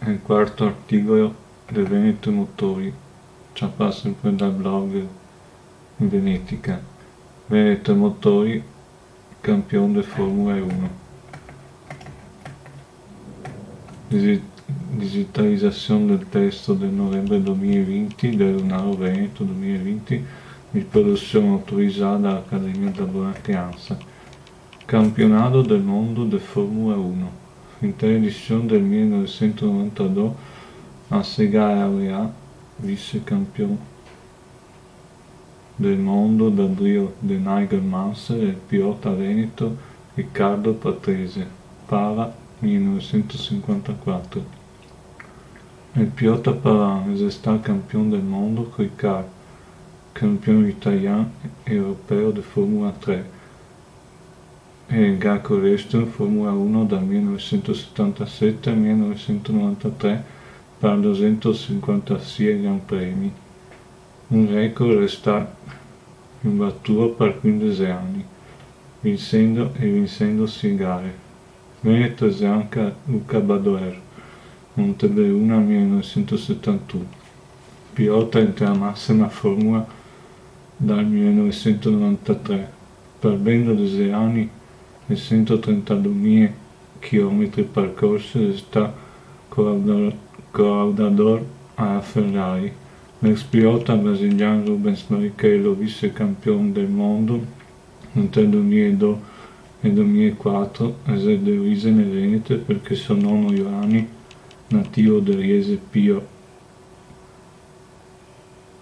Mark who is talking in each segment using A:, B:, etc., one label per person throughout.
A: è il quarto articolo del Veneto Motori, ci fa sempre dal blog Venetica. Veneto Motori, campione di Formula 1. Digitalizzazione del testo del novembre 2020 del Lunaro Veneto 2020 di produzione autorizzata dall'Accademia della Bonatti ANSA. Campionato del mondo di Formula 1. Finita edizione del 1992 a Segarea vice campione del mondo da Rio de Nigel Mansell e il pilota veneto Riccardo Patrese, Pala 1954. Il pilota palanese è stato campione del mondo con i car, campione italiano e europeo di Formula 3 e il Greco Resto Formula 1 dal 1977 al 1993 per 256 Gran Premi. Un record resta imbattuto per 15 anni, vincendo gare. Veneto è anche Luca Badoer, Montebelluna 1971, pilota della massima formula dal 1993, per ben 12 anni e 132.000 km percorsi è stato collaudador alla Ferrari. L'ex pilota brasiliano Rubens Barrichello, vice campione del mondo tra il 2002 e il 2004, è di origine venete perché suo nonno Ioanni, nativo di Riese Pio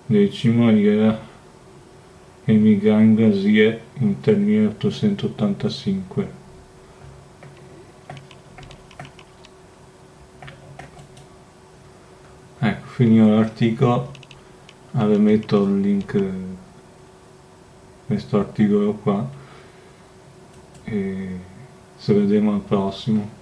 A: X, era emigrato in Brasile nel 1885. Ecco, finito l'articolo, vi metto il link questo articolo qua e ci vediamo al prossimo.